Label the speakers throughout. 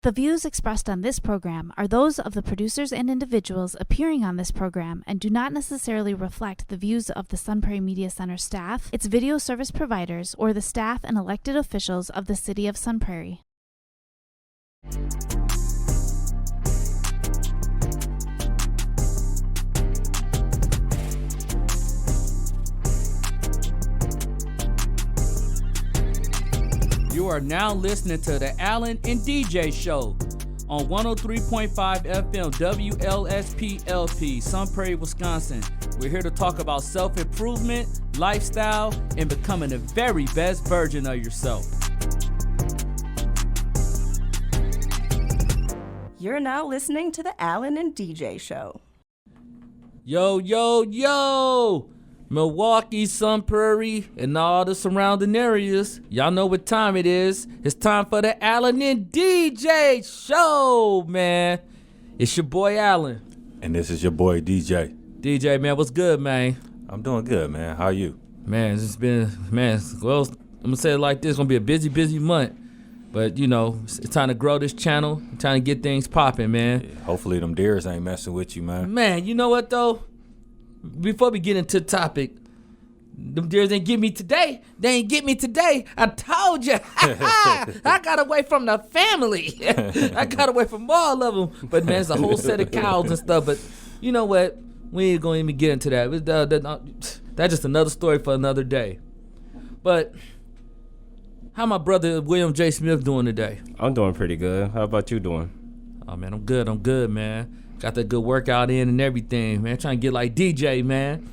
Speaker 1: The views expressed on this program are those of the producers and individuals appearing on this program and do not necessarily reflect the views of the Sun Prairie Media Center staff, its video service providers, or the staff and elected officials of the City of Sun Prairie.
Speaker 2: You are now listening to the Allen and DJ Show on 103.5 FM WLSP-LP, Sun Prairie, Wisconsin. We're here to talk about self-improvement, lifestyle, and becoming the very best version of yourself.
Speaker 3: You're now listening to the Allen and DJ Show.
Speaker 2: Yo, yo, yo! Milwaukee, Sun Prairie, and all the surrounding areas. Y'all know what time it is. It's time for the Allen and DJ Show, man. It's your boy Allen.
Speaker 4: And this is your boy DJ.
Speaker 2: DJ, man, what's good, man?
Speaker 4: I'm doing good, man. How are you?
Speaker 2: Man, it's been, well, I'm going to say it like this. It's going to be a busy, busy month. But, you know, it's time to grow this channel. I'm trying to get things popping, man.
Speaker 4: Yeah, hopefully them deers ain't messing with you, man.
Speaker 2: Man, you know what, though? Before we get into the topic, them deers ain't get me today. They ain't get me today. I told you. I got away from the family. I got away from all of them. But, man, it's a whole set of cows and stuff. But you know what? We ain't going to even get into that. That's just another story for another day. But how my brother William J. Smith doing today?
Speaker 5: I'm doing pretty good. How about you doing?
Speaker 2: Oh, man, I'm good, man. Got that good workout in and everything, man. Trying to get like DJ, man.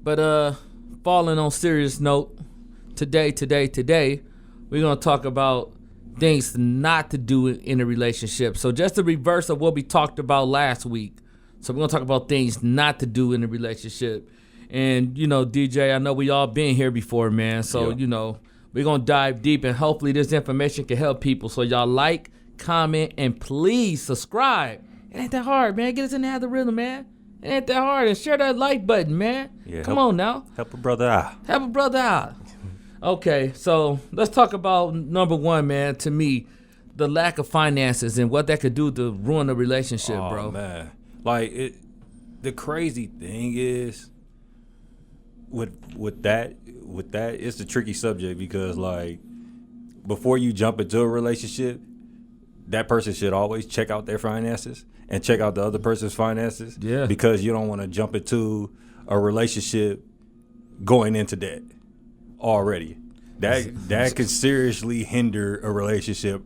Speaker 2: But falling on serious note, today, we're going to talk about things not to do in a relationship. So just the reverse of what we talked about last week. So we're going to talk about things not to do in a relationship. And, you know, DJ, I know we all been here before, man. So, You know, we're going to dive deep, and hopefully this information can help people. So y'all like, comment, and please subscribe. It ain't that hard, man. Get us in the habit of rhythm, man. It ain't that hard. And share that like button, man.
Speaker 4: Yeah,
Speaker 2: Come on now.
Speaker 4: Help a brother out.
Speaker 2: Help a brother out. Okay, so let's talk about number one, man. To me, the lack of finances and what that could do to ruin a relationship, bro.
Speaker 4: Oh, man. Like, the crazy thing is, with that, it's a tricky subject because, like, before you jump into a relationship, that person should always check out their finances and check out the other person's finances.
Speaker 2: Yeah.
Speaker 4: Because you don't want to jump into a relationship going into debt already. That could seriously hinder a relationship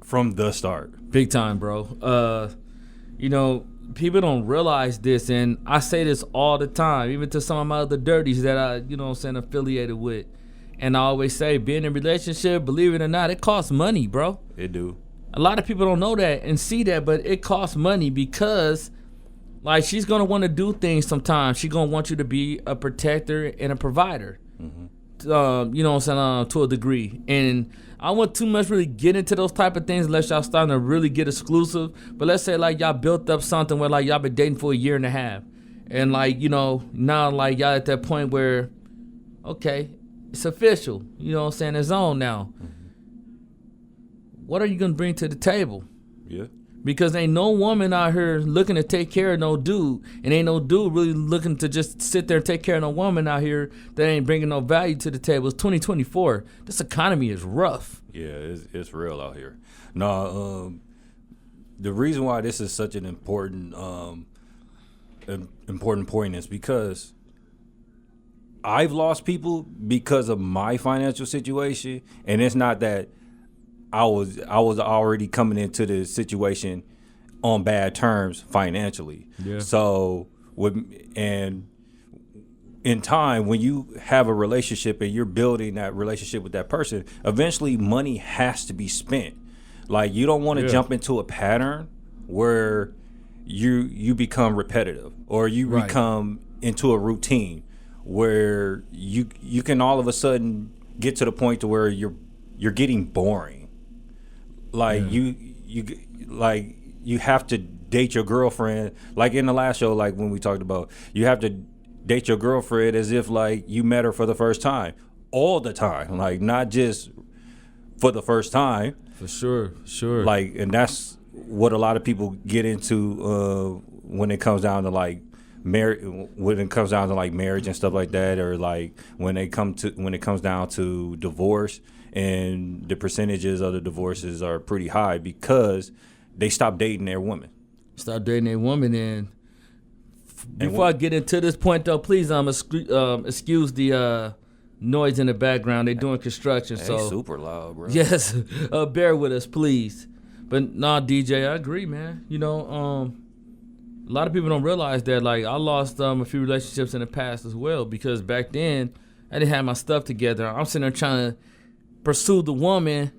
Speaker 4: from the start.
Speaker 2: Big time, bro. You know, people don't realize this, and I say this all the time, even to some of my other dirties that I, you know what I'm saying, affiliated with. And I always say, being in a relationship, believe it or not, it costs money, bro.
Speaker 4: It do.
Speaker 2: A lot of people don't know that and see that, but it costs money because, like, she's going to want to do things sometimes. She's going to want you to be a protector and a provider, you know what I'm saying, to a degree. And I won't too much really get into those type of things unless y'all starting to really get exclusive. But let's say, like, y'all built up something where, like, y'all been dating for a year and a half. And, like, you know, now, like, y'all at that point where, okay, it's official. You know what I'm saying? It's on now. What are you going to bring to the table?
Speaker 4: Yeah.
Speaker 2: Because ain't no woman out here looking to take care of no dude. And ain't no dude really looking to just sit there and take care of no woman out here that ain't bringing no value to the table. It's 2024. This economy is rough.
Speaker 4: Yeah, it's real out here. No, the reason why this is such an important point is because I've lost people because of my financial situation. And it's not that I was already coming into the situation on bad terms financially.
Speaker 2: Yeah.
Speaker 4: So in time, when you have a relationship and you're building that relationship with that person, eventually money has to be spent. Like, you don't want to jump into a pattern where you become repetitive or you become into a routine where you can all of a sudden get to the point to where you're getting boring. Like, you have to date your girlfriend. Like in the last show, like when we talked about, you have to date your girlfriend as if like you met her for the first time, all the time. Like, not just for the first time.
Speaker 2: For sure.
Speaker 4: Like, and that's what a lot of people get into when it comes down to like marriage and stuff like that, or like when it comes down to divorce, and the percentages of the divorces are pretty high because they stop dating their woman.
Speaker 2: Stop dating a woman. And before I get into this point, though, please excuse the noise in the background. They're doing construction,
Speaker 4: Hey,
Speaker 2: so
Speaker 4: super loud, bro.
Speaker 2: yes, bear with us, please. But nah, DJ, I agree, man. You know, a lot of people don't realize that. Like, I lost a few relationships in the past as well because back then I didn't have my stuff together. I'm sitting there trying to pursue the woman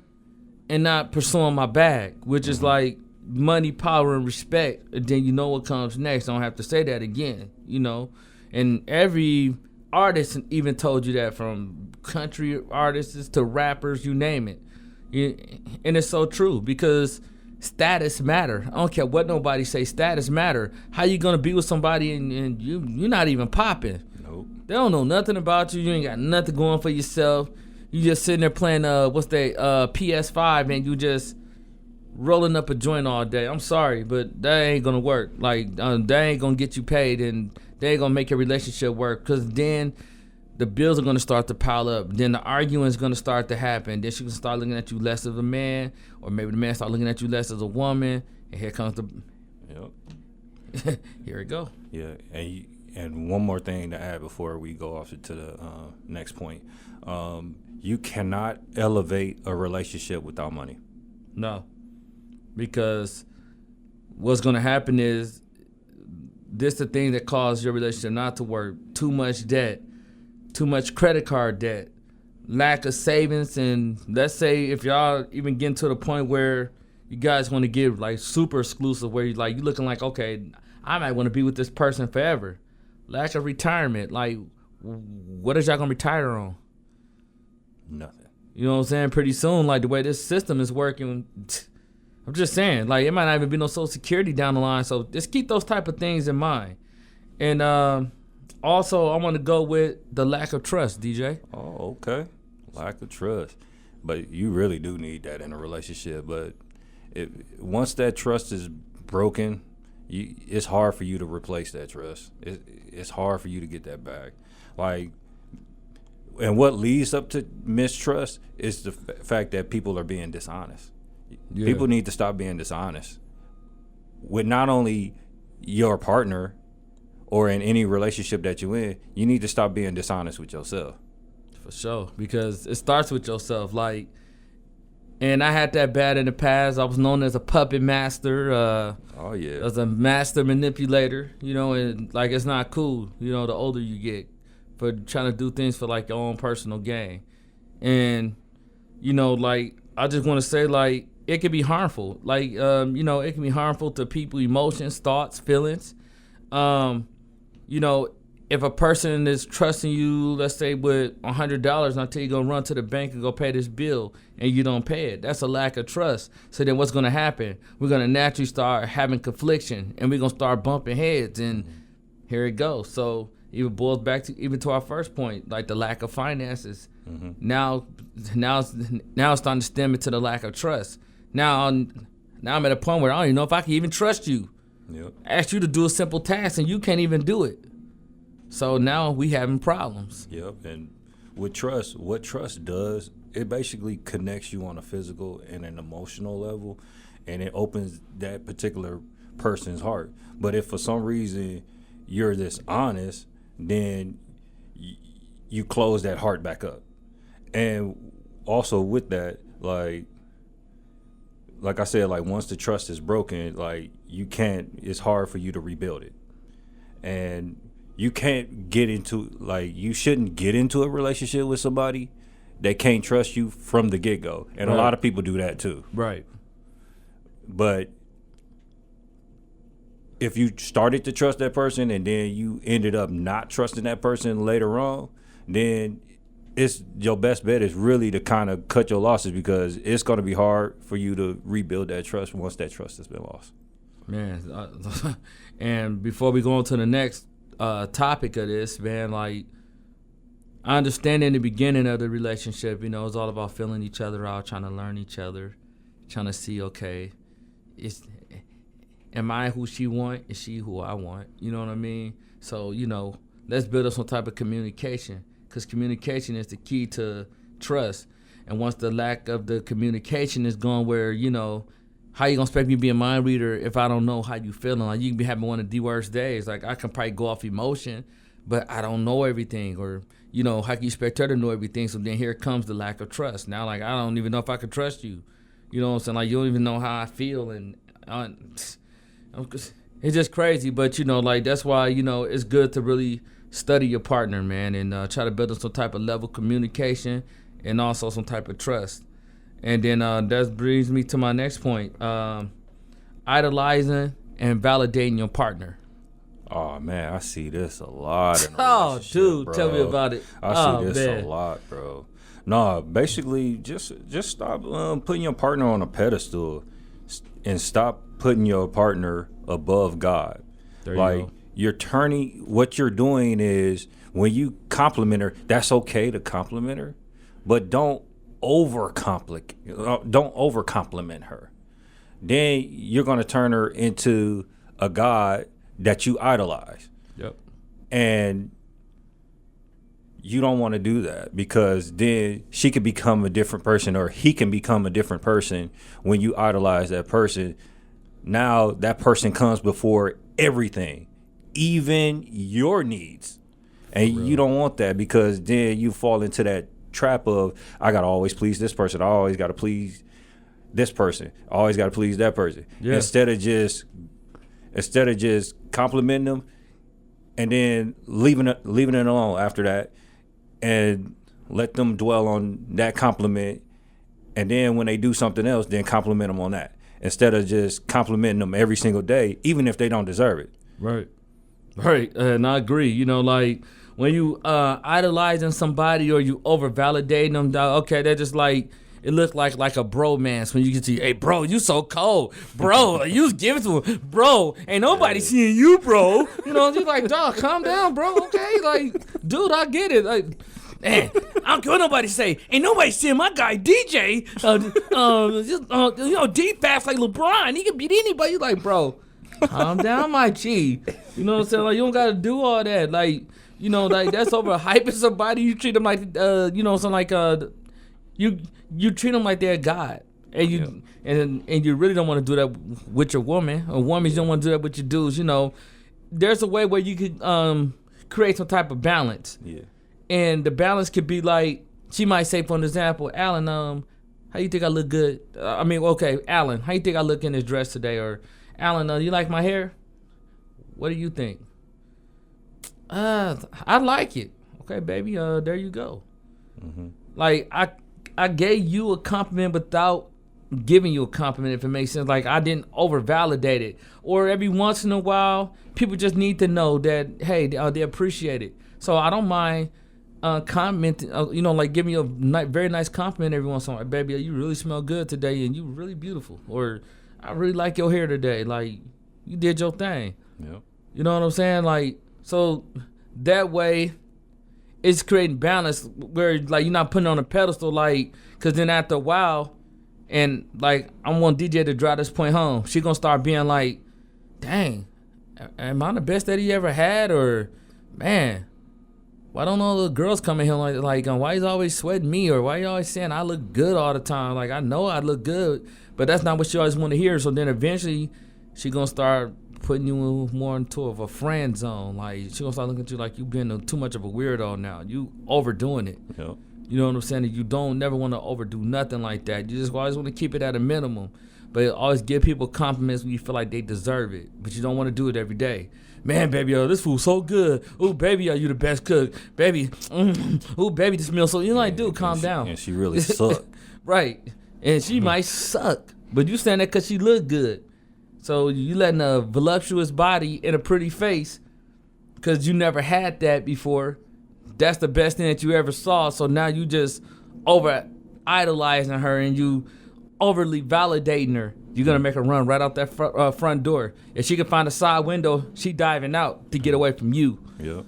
Speaker 2: and not pursuing my bag, which is like money, power, and respect. And then you know what comes next. I don't have to say that again, you know. And every artist even told you that, from country artists to rappers, you name it. And it's so true because status matter. I don't care what nobody say, status matter. How you gonna be with somebody and you're not even popping?
Speaker 4: Nope.
Speaker 2: They don't know nothing about you. You ain't got nothing going for yourself. You just sitting there playing PS5 and you just rolling up a joint all day. I'm sorry, but that ain't gonna work. Like, that ain't gonna get you paid, and they ain't gonna make your relationship work, because then the bills are gonna start to pile up. Then the arguing is gonna start to happen. Then she can start looking at you less as a man, or maybe the man start looking at you less as a woman. And here comes the here it go.
Speaker 4: Yeah, and one more thing to add before we go off to the next point. You cannot elevate a relationship without money.
Speaker 2: No, because what's gonna happen is this the thing that caused your relationship not to work. Too much debt, too much credit card debt, lack of savings. And let's say if y'all even get to the point where you guys want to get like super exclusive, where you looking like, okay, I might want to be with this person forever. Lack of retirement, like what is y'all gonna retire on?
Speaker 4: Nothing.
Speaker 2: You know what I'm saying? Pretty soon, like the way this system is working, I'm just saying, like, it might not even be no Social Security down the line. So just keep those type of things in mind. And also, I want to go with the lack of trust, DJ.
Speaker 4: Oh, okay. Lack of trust. But you really do need that in a relationship. But once that trust is broken, it's hard for you to replace that trust. It's hard for you to get that back. Like, and what leads up to mistrust is the fact that people are being dishonest. Yeah. People need to stop being dishonest with not only your partner or in any relationship that you're in. You need to stop being dishonest with yourself.
Speaker 2: For sure, because it starts with yourself. Like, and I had that bad in the past. I was known as a puppet master.
Speaker 4: Oh yeah,
Speaker 2: as a master manipulator. You know, and like, it's not cool. You know, the older you get, for trying to do things for like your own personal gain. And you know, like, I just want to say, like, it can be harmful. Like, you know, it can be harmful to people, emotions, thoughts, feelings. You know, if a person is trusting you, let's say with $100, and I tell you go run to the bank and go pay this bill, and you don't pay it, that's a lack of trust. So then what's going to happen? We're going to naturally start having confliction, and we're going to start bumping heads, and here it goes. So it boils back to our first point, like the lack of finances. Mm-hmm. Now it's starting to stem into the lack of trust. Now I'm at a point where I don't even know if I can even trust you.
Speaker 4: Yep.
Speaker 2: I asked you to do a simple task and you can't even do it. So now we having problems.
Speaker 4: Yep. And with trust, what trust does, it basically connects you on a physical and an emotional level, and it opens that particular person's heart. But if for some reason you're dishonest, then you close that heart back up. And also with that, like I said, like, once the trust is broken, like, it's hard for you to rebuild it. And you can't get into, like, you shouldn't get into a relationship with somebody that can't trust you from the get-go. And
Speaker 2: right.
Speaker 4: A lot of people do that too.
Speaker 2: Right.
Speaker 4: But if you started to trust that person and then you ended up not trusting that person later on, then it's your best bet is really to kind of cut your losses, because it's going to be hard for you to rebuild that trust once that trust has been lost.
Speaker 2: Man, and before we go on to the next topic of this, man, like, I understand in the beginning of the relationship, you know, it's all about filling each other out, trying to learn each other. trying to see, okay, am I who she want? Is she who I want? You know what I mean? So, let's build up some type of communication, because communication is the key to trust. And once the lack of the communication is gone, where, how you gonna expect me to be a mind reader if I don't know how you feeling? Like, you can be having one of the worst days. Like, I can probably go off emotion, but I don't know everything. Or, how can you expect her to know everything? So then here comes the lack of trust. Now, like, I don't even know if I can trust you. You know what I'm saying? Like, you don't even know how I feel. And it's just crazy. But, that's why, it's good to really study your partner, man, and try to build up some type of level of communication and also some type of trust. And then that brings me to my next point, idolizing and validating your partner.
Speaker 4: Oh, man, I see this a lot in a
Speaker 2: Oh,
Speaker 4: relationship,
Speaker 2: dude,
Speaker 4: bro.
Speaker 2: tell me about it.
Speaker 4: I see this
Speaker 2: man.
Speaker 4: a lot, bro. No, basically, just stop putting your partner on a pedestal and stop putting your partner above God.
Speaker 2: There you go.
Speaker 4: You're turning, what you're doing is, when you compliment her, that's okay to compliment her, but don't over-compliment her. Then you're going to turn her into a God that you idolize.
Speaker 2: Yep.
Speaker 4: And you don't want to do that, because then she could become a different person, or he can become a different person when you idolize that person. Now that person comes before everything, even your needs. And you don't want that, because then you fall into that trap of, I got to always please this person. I always got to please this person. I always got to please that person.
Speaker 2: Yeah.
Speaker 4: Instead of just complimenting them and then leaving it alone after that, and let them dwell on that compliment. And then when they do something else, then compliment them on that, instead of just complimenting them every single day, even if they don't deserve it.
Speaker 2: Right. And I agree. Like, when you idolizing somebody or you over validating them, okay, they're just like, it looked like a bromance when you get to, hey, bro, you so cold. Bro, you was giving to him. Bro, ain't nobody seeing you, bro. Just like, dog, calm down, bro, okay? Like, dude, I get it. Like, man, I don't care what nobody say. Ain't nobody seeing my guy, DJ. Deep fast like LeBron. He can beat anybody. You like, bro, calm down, my G. You know what I'm saying? Like, you don't got to do all that. Like, like, that's over hyping somebody. You treat them like, something like, you treat them like they're a God, and you and you really don't want to do that with your woman. Or women, you don't want to do that with your dudes. There's a way where you could create some type of balance.
Speaker 4: Yeah. And
Speaker 2: the balance could be like, she might say, for an example, Alan, how you think I look good? Alan, how you think I look in this dress today? Or, Alan, you like my hair? What do you think? I like it. Okay, baby, there you go. Mm-hmm. Like, I gave you a compliment without giving you a compliment, if it makes sense. Like, I didn't over-validate it. Or every once in a while, people just need to know that, hey, they appreciate it. So I don't mind commenting, like giving you a very nice compliment every once in a while. Baby, you really smell good today, and you really beautiful. Or, I really like your hair today. Like, you did your thing.
Speaker 4: Yep.
Speaker 2: You know what I'm saying? Like, so that way, it's creating balance where, like, you're not putting on a pedestal, like, because then after a while, and, like, I want DJ to drive this point home. She going to start being like, dang, am I the best that he ever had? Or, man, why don't all the girls come in here like why he's always sweating me? Or why you always saying I look good all the time? Like, I know I look good, but that's not what she always want to hear. So then eventually she going to start putting you more into a friend zone. Like, she gonna start looking at you like you being too much of a weirdo now. You overdoing it.
Speaker 4: Yep.
Speaker 2: You know what I'm saying? You don't never want to overdo nothing like that. You just always want to keep it at a minimum. But always give people compliments when you feel like they deserve it. But you don't want to do it every day. Man, baby, this food's so good. Ooh, baby, you the best cook. Baby, ooh, baby, this meal so. You're like, dude, calm down.
Speaker 4: And she really suck.
Speaker 2: Right. And she might suck. But you saying that because she look good. So you letting a voluptuous body in a pretty face, because you never had that before. That's the best thing that you ever saw. So now you just over idolizing her, and you overly validating her. You're going to make her run right out that front door. If she can find a side window, she diving out to get away from you.
Speaker 4: Yeah.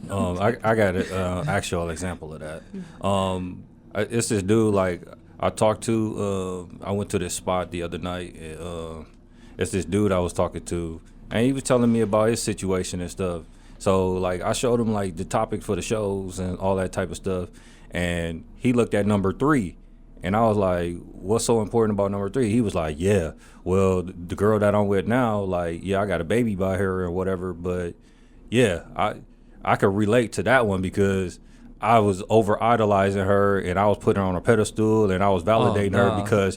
Speaker 4: I got an actual example of that. It's this dude, like, I talked to. I went to this spot the other night. It's this dude I was talking to, and he was telling me about his situation and stuff. So like I showed him like the topic for the shows and all that type of stuff, and he looked at number 3, and I was like, "What's so important about number 3?" He was like, "Yeah, well the girl that I'm with now, like yeah, I got a baby by her or whatever, but yeah, I could relate to that one because I was over idolizing her and I was putting her on a pedestal and I was validating her because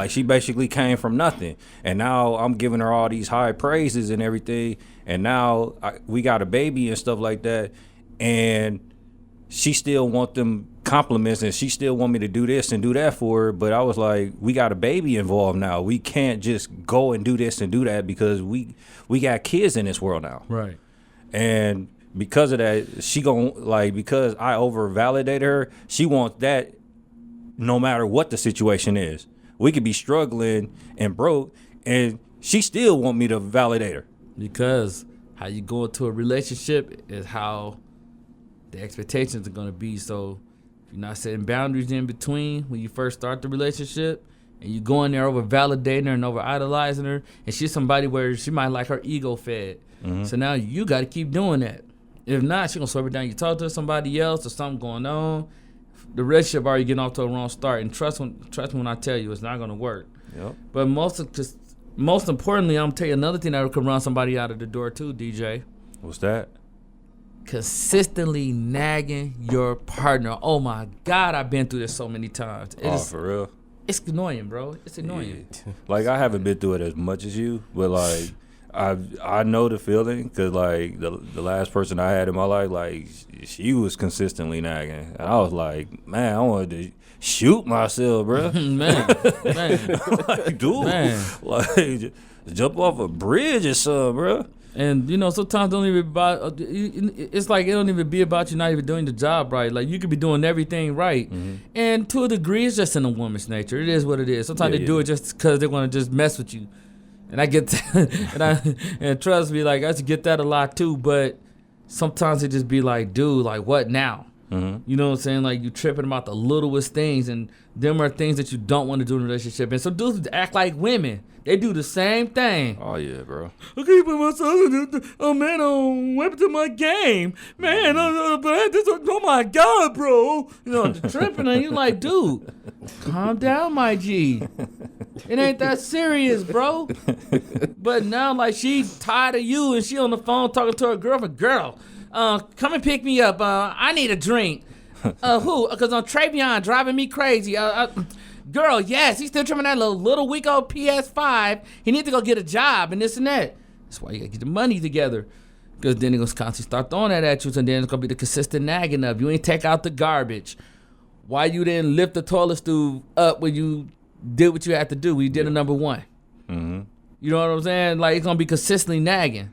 Speaker 4: she basically came from nothing. And now I'm giving her all these high praises and everything. And now we got a baby and stuff like that. And she still want them compliments and she still want me to do this and do that for her. But I was like, we got a baby involved now. We can't just go and do this and do that because we got kids in this world now.
Speaker 2: Right.
Speaker 4: And because of that, she because I over validated her, she wants that no matter what the situation is. We could be struggling and broke, and she still want me to validate her.
Speaker 2: Because how you go into a relationship is how the expectations are going to be. So if you're not setting boundaries in between when you first start the relationship, and you go in there over validating her and over idolizing her, and she's somebody where she might like her ego fed. So now you got to keep doing that. If not, she's going to swerve it down. You talk to somebody else or something going on, the relationship already getting off to a wrong start. And trust me when I tell you, it's not going to work.
Speaker 4: Yep.
Speaker 2: But most importantly, I'm going to tell you another thing that could run somebody out of the door too, DJ.
Speaker 4: What's that?
Speaker 2: Consistently nagging your partner. Oh, my God, I've been through this so many times.
Speaker 4: For real?
Speaker 2: It's annoying, bro. It's annoying.
Speaker 4: Yeah. Like, I haven't been through it as much as you, but, like, I know the feeling because, like, the last person I had in my life, like, she was consistently nagging. And I was like, man, I wanted to shoot myself, bro.
Speaker 2: man.
Speaker 4: Like, dude,
Speaker 2: Man.
Speaker 4: like, just jump off a bridge or something, bro.
Speaker 2: And, you know, sometimes don't even about, it's like it don't even be about you not even doing the job right. Like, you could be doing everything right. And to a degree, it's just in a woman's nature. It is what it is. Sometimes they do it just because they want to just mess with you. And I get that, and trust me, like I used to get that a lot too. But sometimes it just be like, dude, like what now? You know what I'm saying? Like you tripping about the littlest things, and them are things that you don't want to do in a relationship. And so dudes act like women. They do the same thing.
Speaker 4: Oh yeah, bro.
Speaker 2: I can't put myself. Oh man, went to my game, man. Oh my God, bro. You know, tripping, and you like, dude, calm down, my G. It ain't that serious, bro. But now, like, she tired of you, and she on the phone talking to her girlfriend. Girl, come and pick me up. I need a drink. Who? Because Travion driving me crazy. Girl, yes, he's still trimming that little weak old PS5. He need to go get a job and this and that. That's why you gotta get the money together. Because then they're gonna constantly start throwing that at you, and then it's gonna be the consistent nagging of you ain't take out the garbage. Why you didn't lift the toilet stool up when you did what you had to do? When you did a number 1. You know what I'm saying? Like it's gonna be consistently nagging.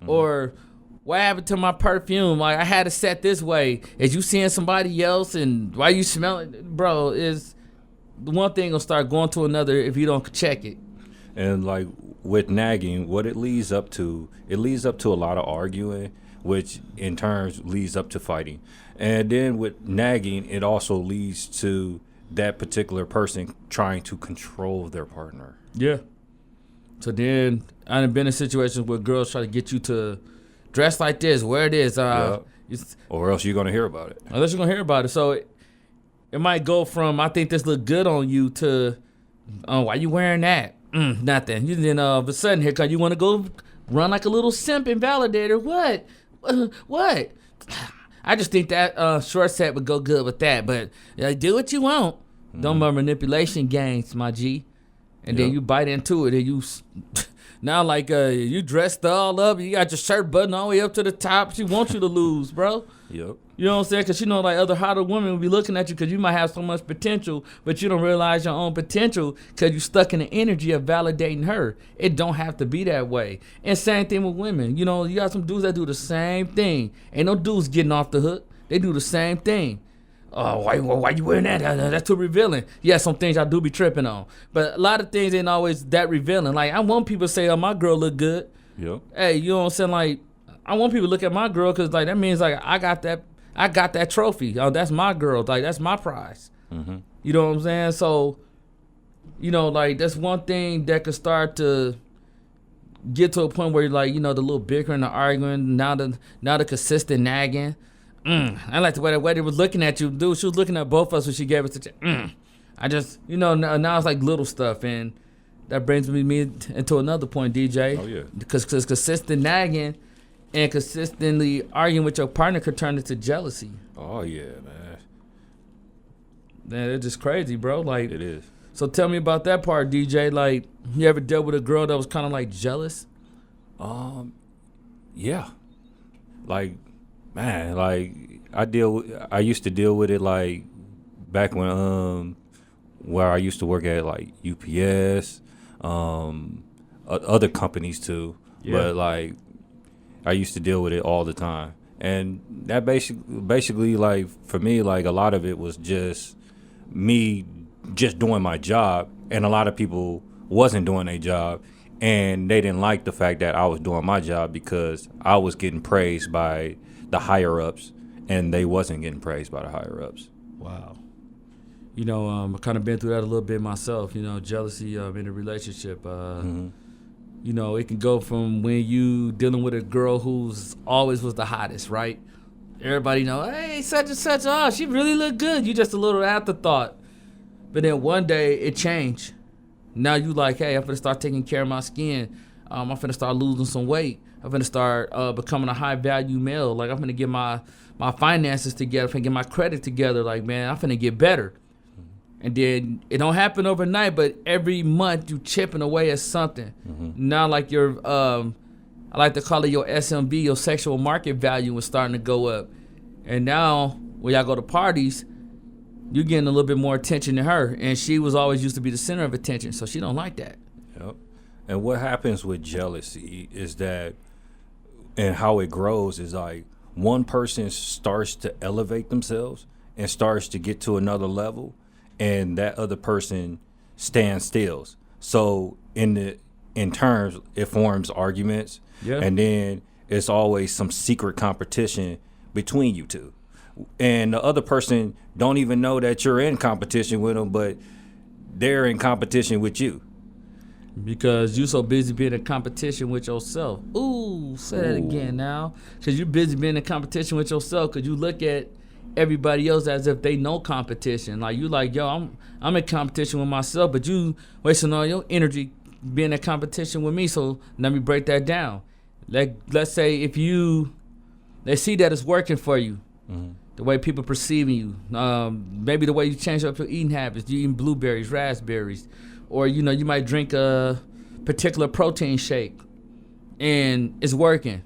Speaker 2: Or what happened to my perfume? Like I had it set this way. Is you seeing somebody else and why you smelling? Bro, is the one thing gonna start going to another if you don't check it.
Speaker 4: And like with nagging, what it leads up to a lot of arguing, which in turn leads up to fighting. And then with nagging, it also leads to that particular person trying to control their partner.
Speaker 2: Yeah. So then I've been in situations where girls try to get you to dress like this, wear this,
Speaker 4: or else you're gonna hear about it.
Speaker 2: Unless you're gonna hear about it. So it might go from I think this look good on you to why you wearing that? Nothing. You then all of a sudden here come you want to go run like a little simp and validator. What? What? I just think that short set would go good with that. But do what you want. Don't about manipulation games, my G. And then you bite into it and you now like you dressed all up. You got your shirt buttoned all the way up to the top. She wants you to lose, bro.
Speaker 4: Yep.
Speaker 2: You know what I'm saying? Because you know, like other hotter women will be looking at you because you might have so much potential, but you don't realize your own potential because you're stuck in the energy of validating her. It don't have to be that way. And same thing with women. You know, you got some dudes that do the same thing. Ain't no dudes getting off the hook. They do the same thing. Oh, why you wearing that? That's too revealing. Yeah, some things I do be tripping on. But a lot of things ain't always that revealing. Like, I want people to say, oh, my girl look good.
Speaker 4: Yep.
Speaker 2: Hey, you know what I'm saying? Like, I want people to look at my girl because, like, that means, like, I got that trophy. Oh, that's my girl. Like, that's my prize. You know what I'm saying? So, you know, like that's one thing that could start to get to a point where, like, you know, the little bickering, the arguing, now the consistent nagging. I like the way they was looking at you, dude. She was looking at both of us when she gave us the I just, you know, now it's like little stuff, and that brings me into another point, DJ.
Speaker 4: Oh, yeah.
Speaker 2: Because consistent nagging and consistently arguing with your partner could turn into jealousy.
Speaker 4: Oh, yeah, man.
Speaker 2: Man, it's just crazy, bro. Like,
Speaker 4: It is.
Speaker 2: so tell me about that part, DJ. Like, you ever dealt with a girl that was kind of like jealous?
Speaker 4: Yeah. Like, man, like I used to deal with it like back when where I used to work at like UPS, other companies too.
Speaker 2: Yeah.
Speaker 4: But like I used to deal with it all the time. And that basically like for me, like a lot of it was just me just doing my job, and a lot of people wasn't doing their job, and they didn't like the fact that I was doing my job because I was getting praised by the higher ups and they wasn't getting praised by the higher ups.
Speaker 2: Wow. You know, I've kind of been through that a little bit myself, you know, jealousy in a relationship. You know, it can go from when you dealing with a girl who's always was the hottest, right? Everybody know, hey, such and such, oh, she really look good. You just a little afterthought. But then one day it changed. Now you like, hey, I'm finna start taking care of my skin. I'm finna start losing some weight. I'm finna start becoming a high value male. Like, I'm finna get my finances together. I'm finna get my credit together. Like, man, I'm finna get better. And then it don't happen overnight, but every month you chipping away at something. Now, like your, I like to call it your SMV, your sexual market value is starting to go up. And now when y'all go to parties, you're getting a little bit more attention than her. And she was always used to be the center of attention, so she don't like that.
Speaker 4: Yep. And what happens with jealousy is that, and how it grows is like one person starts to elevate themselves and starts to get to another level, and that other person stands still. So in terms, it forms arguments, and then it's always some secret competition between you two. And the other person don't even know that you're in competition with them, but they're in competition with you.
Speaker 2: Because you so busy being in competition with yourself. Ooh, say that again now. Because you're busy being in competition with yourself, because you look at everybody else as if they know competition. Like, you like, yo, I'm in competition with myself, but you wasting all your energy being in competition with me. So let me break that down. Let's say if they see that it's working for you, the way people perceiving you, maybe the way you change up your eating habits, you eating blueberries, raspberries, or, you know, you might drink a particular protein shake and it's working.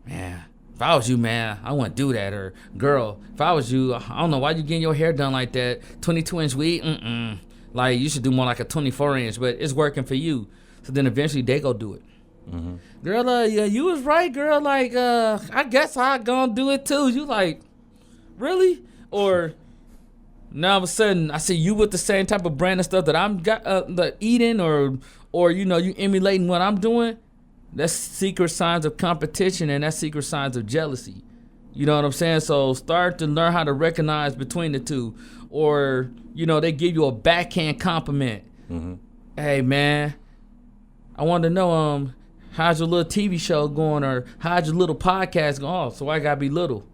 Speaker 2: Man, if I was you, man, I wouldn't do that. Or, girl, if I was you, I don't know why you getting your hair done like that. 22-inch weave, Like, you should do more like a 24-inch, but it's working for you. So then eventually they go do it. Girl, yeah, you was right, girl. Like, I guess I gonna do it too. You like, really? Or now all of a sudden I see you with the same type of brand of stuff that I'm eating, or you know, you emulating what I'm doing. That's secret signs of competition, and that's secret signs of jealousy. You know what I'm saying? So start to learn how to recognize between the two. Or, you know, they give you a backhand compliment. Hey, man, I want to know, how's your little TV show going, or how's your little podcast going? Oh, so I gotta be little.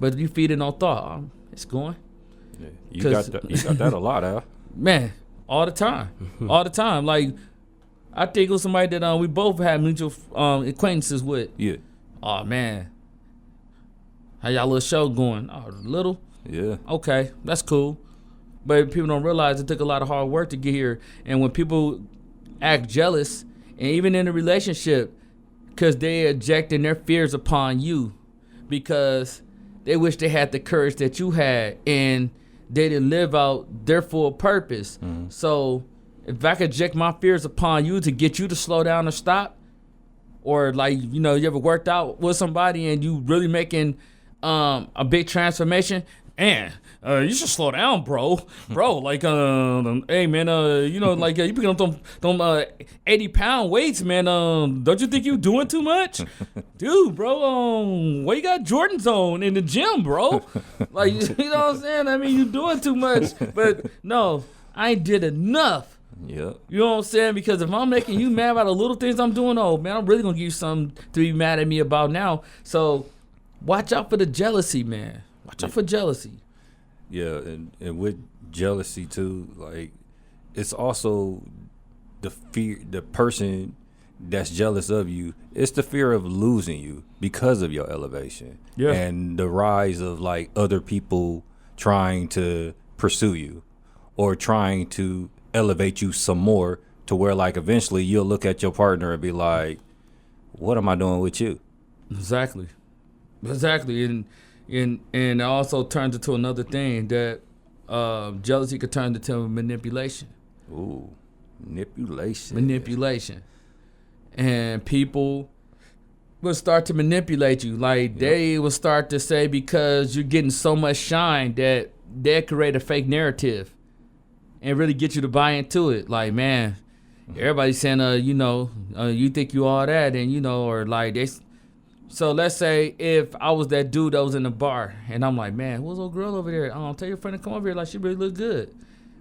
Speaker 2: But you feed it no thought. It's going.
Speaker 4: Yeah. You got that a lot, Al.
Speaker 2: Man, all the time. All the time. Like, I think it was somebody that we both had mutual acquaintances with.
Speaker 4: Yeah.
Speaker 2: Oh, man. How y'all little show going? Oh, little?
Speaker 4: Yeah.
Speaker 2: Okay, that's cool. But people don't realize it took a lot of hard work to get here. And when people act jealous, and even in a relationship, because they're ejecting their fears upon you, because they wish they had the courage that you had, and they didn't live out their full purpose. So if I could eject my fears upon you to get you to slow down or stop, or like, you know, you ever worked out with somebody and you really making a big transformation, man, you should slow down, bro. Like, hey, man, you know, like, you picking up them 80-pound weights, man. Don't you think you doing too much? Dude, bro, why you got Jordans on in the gym, bro? Like, you know what I'm saying? I mean, you doing too much. But, no, I ain't did enough.
Speaker 4: Yeah.
Speaker 2: You know what I'm saying? Because if I'm making you mad about the little things I'm doing, oh, man, I'm really going to give you something to be mad at me about now. So, watch out for the jealousy, man. Watch out for jealousy.
Speaker 4: Yeah, and with jealousy too, like it's also the fear, the person that's jealous of you, it's the fear of losing you because of your elevation.
Speaker 2: Yeah.
Speaker 4: And the rise of like other people trying to pursue you or trying to elevate you some more to where like eventually you'll look at your partner and be like, what am I doing with you?
Speaker 2: Exactly. And it also turns into another thing that jealousy could turn into manipulation.
Speaker 4: Ooh, manipulation.
Speaker 2: And people will start to manipulate you. Like they will start to say because you're getting so much shine that they create a fake narrative and really get you to buy into it. Like, man, everybody's saying, you think you all that, and you know, or like they. So let's say if I was that dude that was in the bar and I'm like, man, who's old girl over there? Tell your friend to come over here, like she really look good.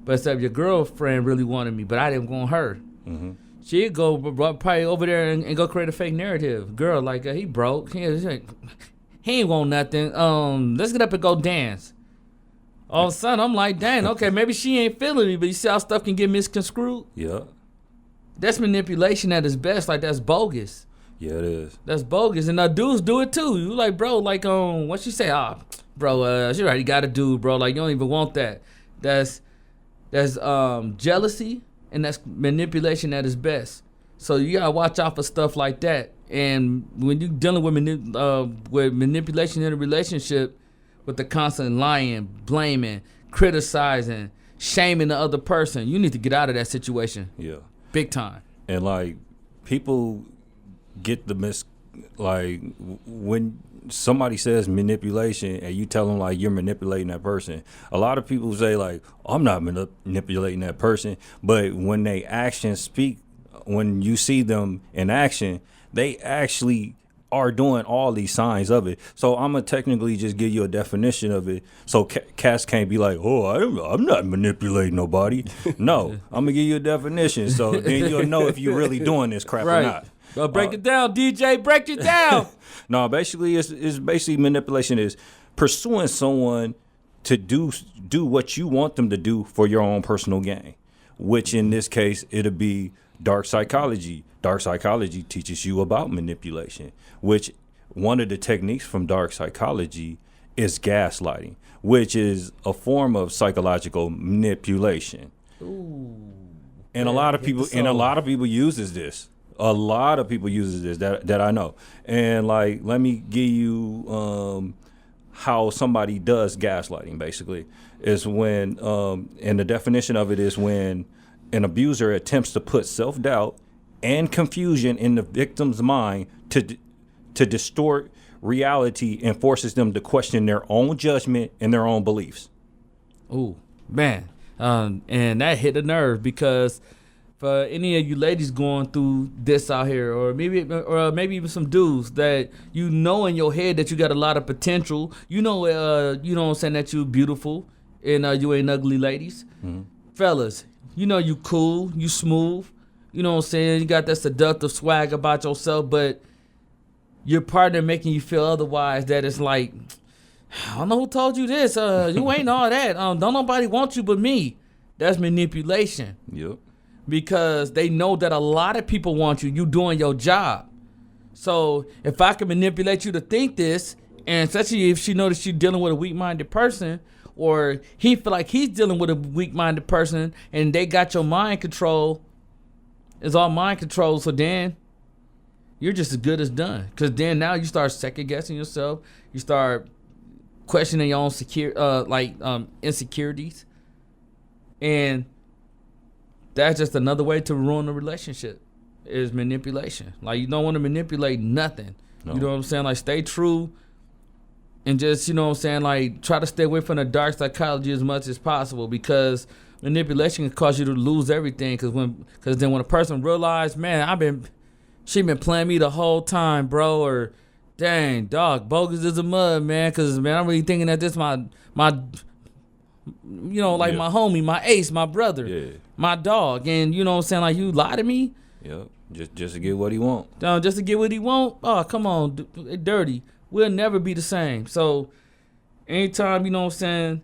Speaker 2: But except your girlfriend really wanted me, but I didn't want her.
Speaker 4: Mm-hmm.
Speaker 2: She'd go probably over there and go create a fake narrative. Girl, like he broke, he ain't want nothing. Let's get up and go dance. All of a sudden I'm like, dang, okay, maybe she ain't feeling me, but you see how stuff can get misconstrued?
Speaker 4: Yeah.
Speaker 2: That's manipulation at its best. Like that's bogus.
Speaker 4: Yeah, it is.
Speaker 2: That's bogus, and dudes do it too. You like, bro, like, what she say? Bro, she already got a dude, bro. Like, you don't even want that. That's jealousy, and that's manipulation at its best. So you gotta watch out for stuff like that. And when you're dealing with manipulation in a relationship, with the constant lying, blaming, criticizing, shaming the other person, you need to get out of that situation.
Speaker 4: Yeah.
Speaker 2: Big time.
Speaker 4: And like people get the when somebody says manipulation and you tell them like you're manipulating that person, a lot of people say like, I'm not manipulating that person, but when they actions speak, when you see them in action, they actually are doing all these signs of it. So I'm gonna technically just give you a definition of it, so cats can't be like, oh, I'm not manipulating nobody. No, I'm gonna give you a definition, so then you'll know if you're really doing this crap or not.
Speaker 2: Break it down, DJ. Break it down.
Speaker 4: No, basically, it's basically manipulation is pursuing someone to do what you want them to do for your own personal gain, which in this case, it'll be dark psychology. Dark psychology teaches you about manipulation, which one of the techniques from dark psychology is gaslighting, which is a form of psychological manipulation.
Speaker 2: Ooh.
Speaker 4: And a lot of people uses this. A lot of people uses this that I know. And like, let me give you how somebody does gaslighting. Basically, is when and the definition of it is when an abuser attempts to put self-doubt and confusion in the victim's mind to distort reality and forces them to question their own judgment and their own beliefs.
Speaker 2: Ooh, man, and that hit a nerve because. For any of you ladies going through this out here, or maybe even some dudes that you know in your head that you got a lot of potential, you know what I'm saying, that you beautiful and you ain't ugly, ladies. Mm-hmm. Fellas, you know you cool, you smooth, you know what I'm saying, you got that seductive swag about yourself, but your partner making you feel otherwise, that it's like, I don't know who told you this, you ain't all that, don't nobody want you but me. That's manipulation.
Speaker 4: Yep.
Speaker 2: Because they know that a lot of people want you. You doing your job. So if I can manipulate you to think this, and especially if she knows she's dealing with a weak-minded person, or he feel like he's dealing with a weak-minded person, and they got your mind control, it's all mind control. So then you're just as good as done. Because then now you start second-guessing yourself. You start questioning your own insecurities. And that's just another way to ruin a relationship, is manipulation. Like, you don't want to manipulate nothing. No. You know what I'm saying? Like, stay true and just, you know what I'm saying, like, try to stay away from the dark psychology as much as possible, because manipulation can cause you to lose everything. Because then when a person realizes, man, she been playing me the whole time, bro, or dang, dog, bogus as a mud, man, because, man, I'm really thinking that this my you know, like my homie, my ace, my brother, my dog, and you know what I'm saying, like, you lie to me?
Speaker 4: Yep, just to get what he want.
Speaker 2: Just to get what he want? Oh, come on, dirty. We'll never be the same. So anytime, you know what I'm saying,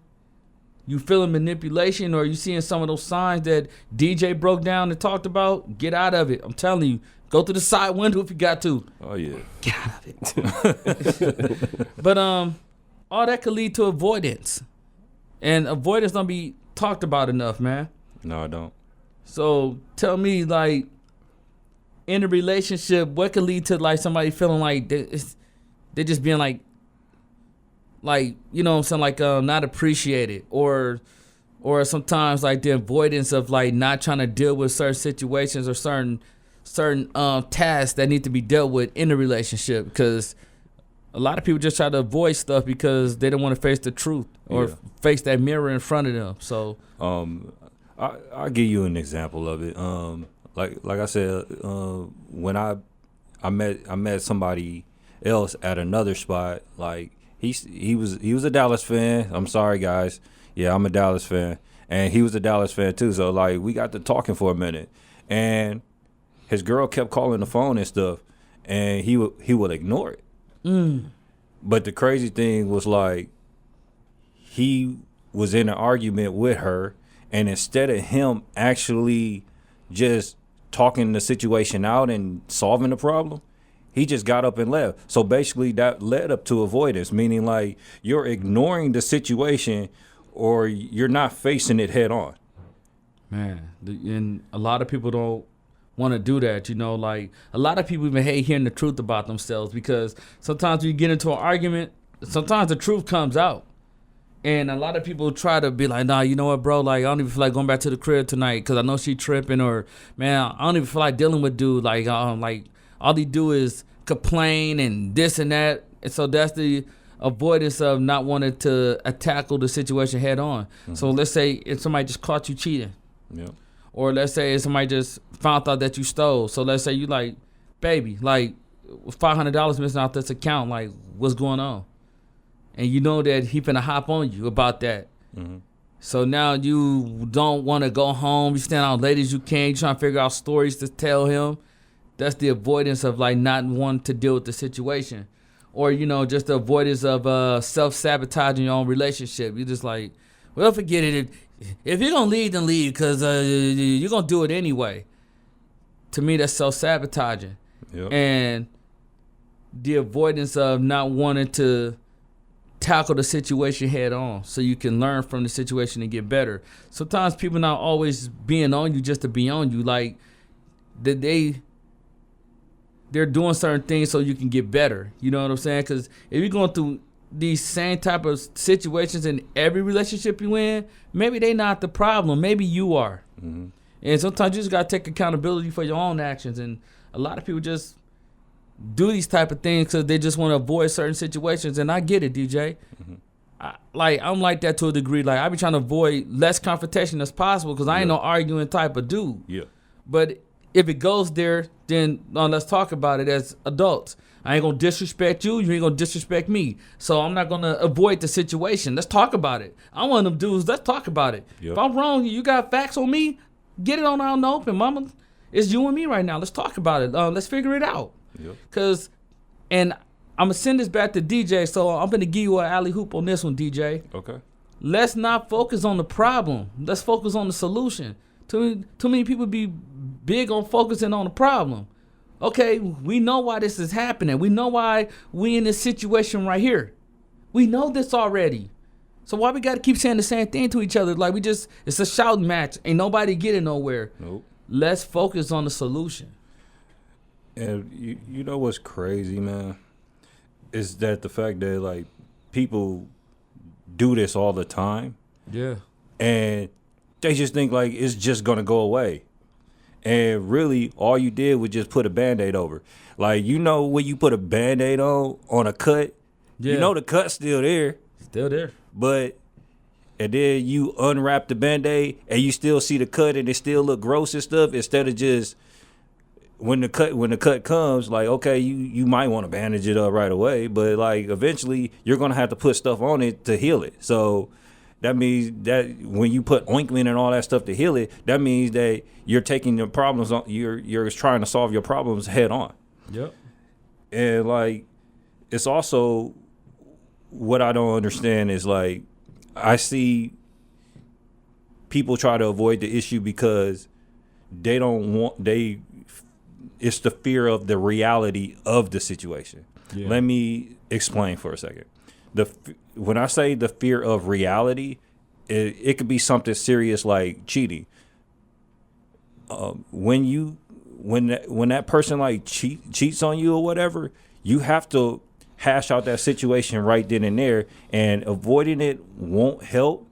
Speaker 2: you feeling manipulation or you seeing some of those signs that DJ broke down and talked about, get out of it. I'm telling you, go through the side window if you got to.
Speaker 4: Oh, yeah.
Speaker 2: Get out of it. But all that could lead to avoidance. And avoidance don't be talked about enough, man.
Speaker 4: No, I don't.
Speaker 2: So tell me, like, in a relationship, what could lead to, like, somebody feeling like they're just being like, you know what I'm saying, like, not appreciated, or sometimes, like, the avoidance of, like, not trying to deal with certain situations or certain tasks that need to be dealt with in a relationship, because a lot of people just try to avoid stuff because they don't want to face the truth or face that mirror in front of them. So
Speaker 4: I'll give you an example of it. Like I said, when I met somebody else at another spot, like he was a Dallas fan. I'm sorry, guys. Yeah, I'm a Dallas fan, and he was a Dallas fan too. So, like, we got to talking for a minute, and his girl kept calling the phone and stuff, and he would ignore it. But the crazy thing was, like, he was in an argument with her, and instead of him actually just talking the situation out and solving the problem, he just got up and left. So basically that led up to avoidance, meaning, like, you're ignoring the situation or you're not facing it head on.
Speaker 2: Man, and a lot of people don't want to do that, you know. Like, a lot of people even hate hearing the truth about themselves, because sometimes when you get into an argument, sometimes the truth comes out. And a lot of people try to be like, nah, you know what, bro, like, I don't even feel like going back to the crib tonight because I know she tripping, or, man, I don't even feel like dealing with dude. Like all they do is complain and this and that. And so that's the avoidance of not wanting to tackle the situation head on. Mm-hmm. So let's say if somebody just caught you cheating.
Speaker 4: Yeah.
Speaker 2: Or let's say if somebody just found out that you stole. So let's say you like, baby, like, $500 missing out this account. Like, what's going on? And you know that he finna hop on you about that. Mm-hmm. So now you don't want to go home. You stand out late as you can. You trying to figure out stories to tell him. That's the avoidance of, like, not wanting to deal with the situation. Or, you know, just the avoidance of self-sabotaging your own relationship. You just like, well, forget it. If you're going to leave, then leave, because you're going to do it anyway. To me, that's self-sabotaging.
Speaker 4: Yep.
Speaker 2: And the avoidance of not wanting to tackle the situation head on so you can learn from the situation and get better. Sometimes people not always being on you just to be on you. Like, they're doing certain things so you can get better. You know what I'm saying? Because if you're going through these same type of situations in every relationship you in, maybe they not the problem. Maybe you are. Mm-hmm. And sometimes you just got to take accountability for your own actions. And a lot of people just do these type of things because they just want to avoid certain situations. And I get it, DJ. Mm-hmm. I'm like that to a degree. Like, I be trying to avoid less confrontation as possible because I ain't no arguing type of dude.
Speaker 4: Yeah.
Speaker 2: But if it goes there, then let's talk about it as adults. I ain't going to disrespect you. You ain't going to disrespect me. So I'm not going to avoid the situation. Let's talk about it. I'm one of them dudes. Let's talk about it. Yep. If I'm wrong, you got facts on me, get it on out in the open, mama. It's you and me right now. Let's talk about it. Let's figure it out. Yep. And I'm going to send this back to DJ, so I'm going to give you an alley-hoop on this one, DJ.
Speaker 4: Okay.
Speaker 2: Let's not focus on the problem. Let's focus on the solution. Too many people be big on focusing on the problem. Okay, we know why this is happening. We know why we in this situation right here. We know this already. So why we got to keep saying the same thing to each other? Like, it's a shouting match. Ain't nobody getting nowhere.
Speaker 4: Nope.
Speaker 2: Let's focus on the solution.
Speaker 4: And you know what's crazy, man? Is that the fact that, like, people do this all the time.
Speaker 2: Yeah.
Speaker 4: And they just think, like, it's just going to go away. And really, all you did was just put a Band-Aid over. Like, you know when you put a Band-Aid on a cut
Speaker 2: Yeah.
Speaker 4: You know the cut's still there,
Speaker 2: Still there.
Speaker 4: but and then you unwrap the Band-Aid and you still see the cut and it still look gross and stuff, instead of just when the cut comes, like, okay, you might want to bandage it up right away, but like eventually you're gonna have to put stuff on it to heal it. So that means that when you put ointment and all that stuff to heal it, that means that you're taking your problems on, you're trying to solve your problems head on.
Speaker 2: Yep.
Speaker 4: And like, it's also what I don't understand is like, I see people try to avoid the issue because they don't want, it's the fear of the reality of the situation.
Speaker 2: Yeah.
Speaker 4: Let me explain for a second. When I say the fear of reality, it could be something serious like cheating. When that person like cheats on you or whatever, you have to hash out that situation right then and there, and avoiding it won't help.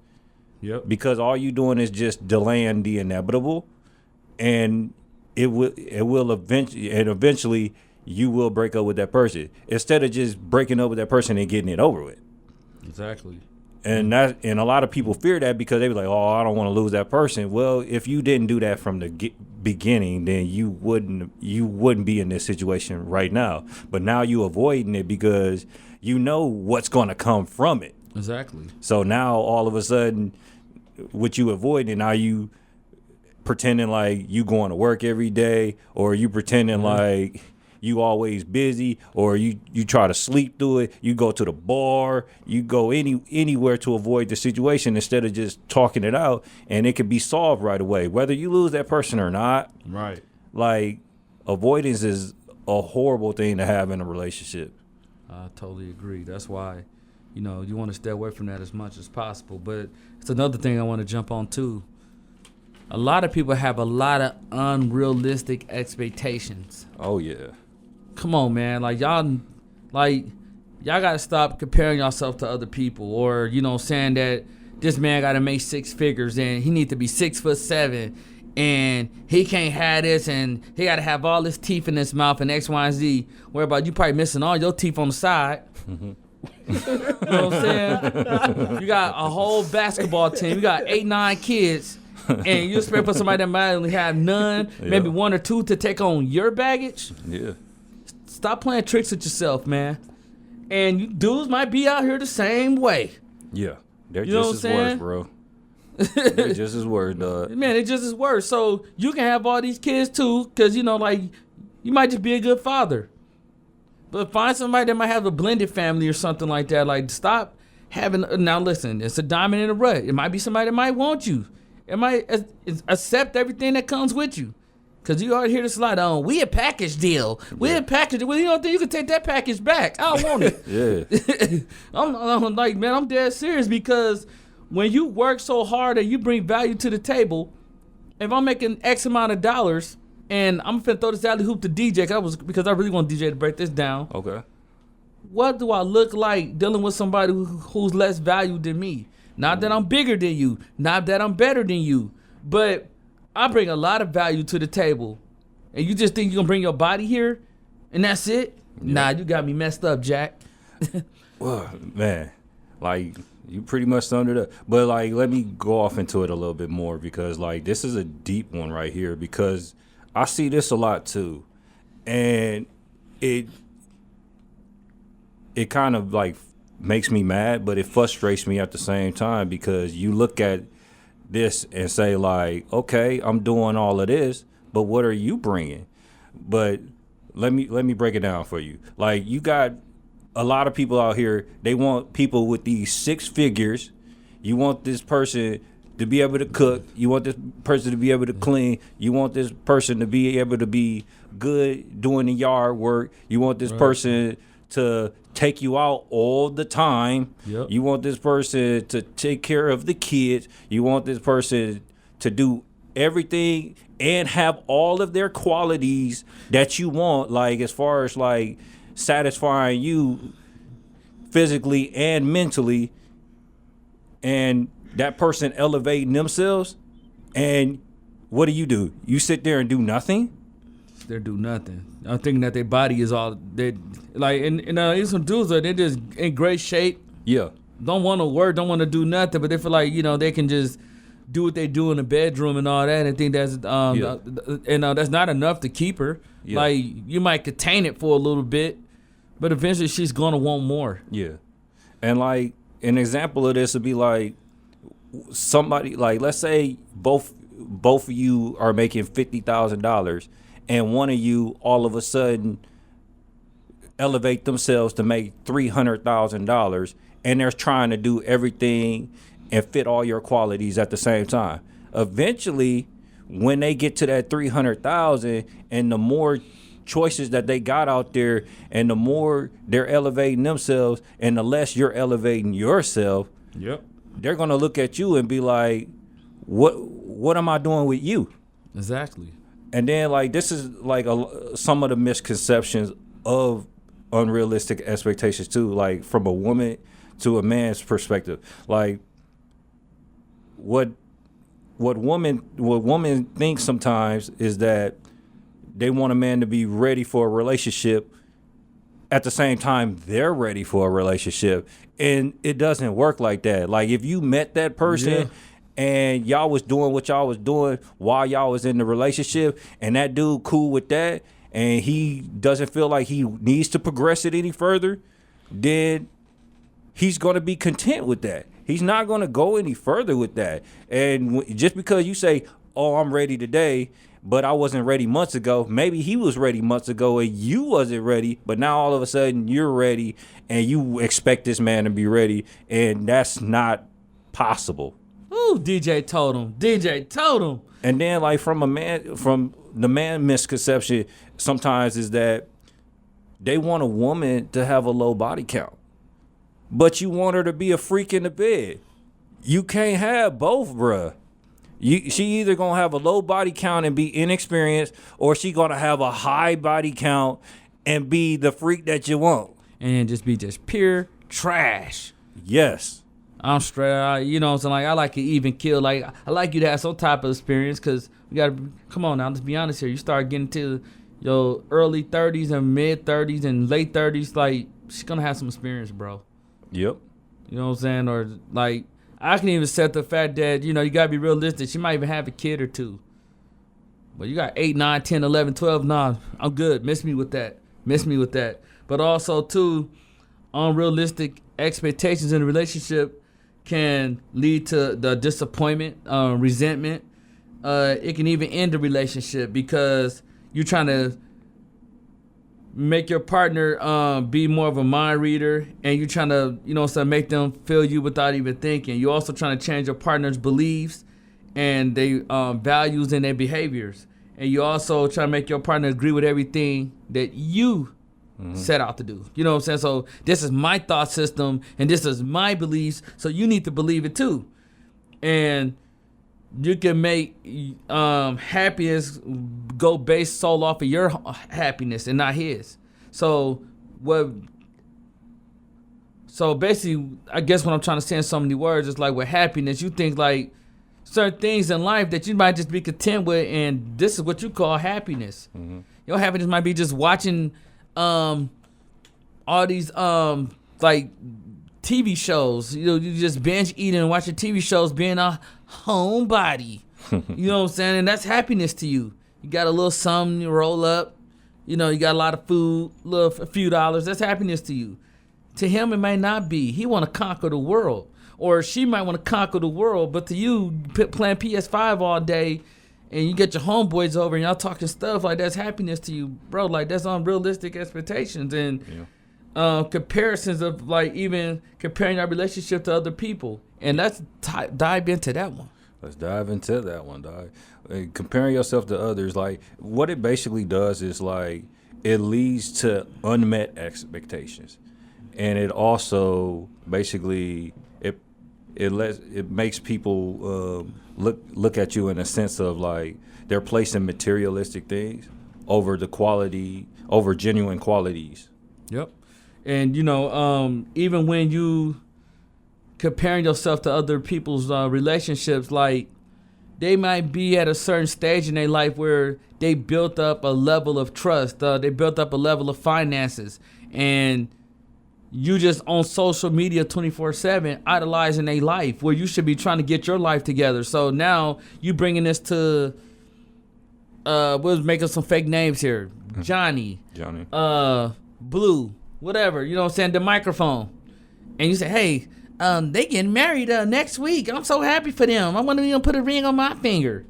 Speaker 2: Yep.
Speaker 4: Because all you doing is just delaying the inevitable, and it will eventually you will break up with that person instead of just breaking up with that person and getting it over with.
Speaker 2: Exactly.
Speaker 4: And a lot of people fear that because they be like, oh, I don't want to lose that person. Well, if you didn't do that from the beginning, then you wouldn't be in this situation right now. But now you avoiding it because you know what's going to come from it.
Speaker 2: Exactly.
Speaker 4: So now all of a sudden, what you avoiding, now you pretending like you going to work every day, or you pretending like you always busy, or you try to sleep through it. You go to the bar, you go anywhere to avoid the situation instead of just talking it out, and it can be solved right away, whether you lose that person or not.
Speaker 2: Right.
Speaker 4: Like, avoidance is a horrible thing to have in a relationship.
Speaker 2: I totally agree. That's why, you want to stay away from that as much as possible. But it's another thing I want to jump on too. A lot of people have a lot of unrealistic expectations.
Speaker 4: Oh yeah.
Speaker 2: Come on, man. Y'all got to stop comparing yourself to other people, or, saying that this man got to make 6 figures and he need to be 6'7" and he can't have this and he got to have all his teeth in his mouth and X, Y, and Z. Whereby you probably missing all your teeth on the side. You know what I'm saying? You got a whole basketball team. You got 8, 9 kids. And you expect for somebody that might only have none, maybe 1 or 2 to take on your baggage?
Speaker 4: Yeah.
Speaker 2: Stop playing tricks with yourself, man. And you dudes might be out here the same way.
Speaker 4: Yeah. They're
Speaker 2: You know
Speaker 4: just
Speaker 2: what
Speaker 4: as
Speaker 2: I'm
Speaker 4: worse,
Speaker 2: saying?
Speaker 4: bro. They're just as worse, dog.
Speaker 2: Man, it just is worse. So you can have all these kids too, because, you might just be a good father. But find somebody that might have a blended family or something like that. Like, stop having, now listen, it's a diamond in the rut. It might be somebody that might want you. It might accept everything that comes with you. Because you already hear this a lot. We a package deal. We a package deal. Well, you don't think you can take that package back? I don't want it.
Speaker 4: Yeah.
Speaker 2: I'm like, man, I'm dead serious, because when you work so hard and you bring value to the table, if I'm making X amount of dollars and I'm finna throw this alley hoop to DJ, because I really want DJ to break this down.
Speaker 4: Okay.
Speaker 2: What do I look like dealing with somebody who's less valued than me? Not that I'm bigger than you, not that I'm better than you, but I bring a lot of value to the table. And you just think you're gonna bring your body here and that's it? Yeah. Nah, you got me messed up, Jack.
Speaker 4: Well, man, like, you pretty much summed it up. But like, let me go off into it a little bit more, because like, this is a deep one right here, because I see this a lot too. And it kind of like makes me mad, but it frustrates me at the same time, because you look at this and say like, okay, I'm doing all of this, but what are you bringing? But let me break it down for you. Like, you got a lot of people out here, they want people with these 6 figures. You want this person to be able to cook. You want this person to be able to clean. You want this person to be able to be good doing the yard work. You want this person to take you out all the time.
Speaker 2: Yep.
Speaker 4: You want this person to take care of the kids. You want this person to do everything and have all of their qualities that you want, like as far as like satisfying you physically and mentally, and that person elevating themselves. And what do? You sit there and do nothing?
Speaker 2: They do nothing. I'm thinking that their body is all Like, and even some dudes that they're just in great shape,
Speaker 4: Yeah.
Speaker 2: don't want to work, don't want to do nothing, but they feel like, they can just do what they do in the bedroom and all that, and think that's that's not enough to keep her.
Speaker 4: Yeah.
Speaker 2: Like, you might contain it for a little bit, but eventually she's gonna want more.
Speaker 4: Yeah. And like an example of this would be like somebody, like, let's say both of you are making $50,000 and one of you all of a sudden elevate themselves to make $300,000, and they're trying to do everything and fit all your qualities at the same time. Eventually, when they get to that 300,000, and the more choices that they got out there, and the more they're elevating themselves, and the less you're elevating yourself,
Speaker 2: Yep.
Speaker 4: they're gonna look at you and be like, "What am I doing with you?"
Speaker 2: Exactly.
Speaker 4: And then, like, this is like some of the misconceptions of unrealistic expectations too, like from a woman to a man's perspective. Like, what women think sometimes is that they want a man to be ready for a relationship at the same time they're ready for a relationship, and it doesn't work like that. Like, if you met that person and y'all was doing what y'all was doing while y'all was in the relationship, and that dude cool with that, and he doesn't feel like he needs to progress it any further, then he's going to be content with that. He's not going to go any further with that. And just because you say, "Oh, I'm ready today," but I wasn't ready months ago, maybe he was ready months ago and you wasn't ready, but now all of a sudden you're ready and you expect this man to be ready, and that's not possible.
Speaker 2: Ooh, DJ told him.
Speaker 4: And then, like, from the man misconception sometimes is that they want a woman to have a low body count, but you want her to be a freak in the bed. You can't have both, bruh. She either gonna have a low body count and be inexperienced, or she gonna have a high body count and be the freak that you want.
Speaker 2: And just be just pure trash.
Speaker 4: Yes.
Speaker 2: I'm straight out, what I'm saying? Like, I like an even kill. Like, I like you to have some type of experience, because we got to, come on now, let's be honest here. You start getting to your early 30s and mid 30s and late 30s, like, she's going to have some experience, bro.
Speaker 4: Yep.
Speaker 2: You know what I'm saying? Or, like, I can even set the fact that, you got to be realistic. She might even have a kid or two. But you got 8, 9, 10, 11, 12. Nah, I'm good. Miss me with that. But also, too, unrealistic expectations in a relationship can lead to the disappointment, resentment. It can even end the relationship because you're trying to make your partner be more of a mind reader, and you're trying to, make them feel you without even thinking. You're also trying to change your partner's beliefs and their values and their behaviors. And you also try to make your partner agree with everything that you set out to do. You know what I'm saying? So this is my thought system and this is my beliefs, so you need to believe it too. And you can make happiness go based sole off of your happiness and not his. So basically, I guess what I'm trying to say in so many words is, like, with happiness, you think like certain things in life that you might just be content with, and this is what you call happiness. Your happiness might be just watching all these like TV shows. You just binge eating and watching TV shows, being a homebody. You know what I'm saying? And that's happiness to you. You got a little something, you roll up. You got a lot of food, a few dollars. That's happiness to you. To him, it may not be. He want to conquer the world, or she might want to conquer the world. But to you, playing PS5 all day, and you get your homeboys over and y'all talking stuff, like, that's happiness to you, bro. Like, that's unrealistic expectations and comparisons of, like, even comparing our relationship to other people. And let's dive into that one.
Speaker 4: Let's dive into that one, dog. Comparing yourself to others, like, what it basically does is, like, it leads to unmet expectations, and it also basically it makes people look at you in a sense of, like, they're placing materialistic things over genuine qualities.
Speaker 2: Yep. And even when you comparing yourself to other people's relationships, like, they might be at a certain stage in their life where they built up a level of trust, they built up a level of finances, and you just on social media 24/7 idolizing their life where you should be trying to get your life together. So now you bringing this to we'll make up some fake names here. Johnny, Blue, whatever, you know what I'm saying, the microphone. And you say, hey, they getting married next week. I'm so happy for them. I want to put a ring on my finger.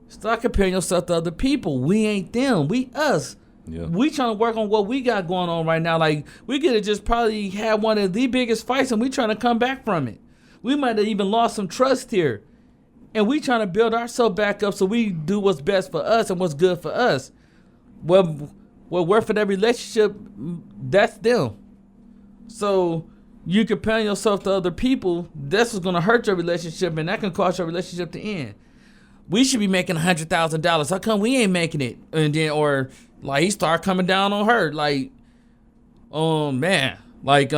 Speaker 2: Start comparing yourself to other people. We ain't them. We us.
Speaker 4: Yeah.
Speaker 2: We trying to work on what we got going on right now. Like, we could have just probably had one of the biggest fights, and we trying to come back from it. We might have even lost some trust here. And we trying to build ourselves back up so we do what's best for us and what's good for us. What work for that relationship, that's them. So you comparing yourself to other people, that's what's going to hurt your relationship, and that can cause your relationship to end. We should be making $100,000. How come we ain't making it? And then, or like, he start coming down on her. Like, man, like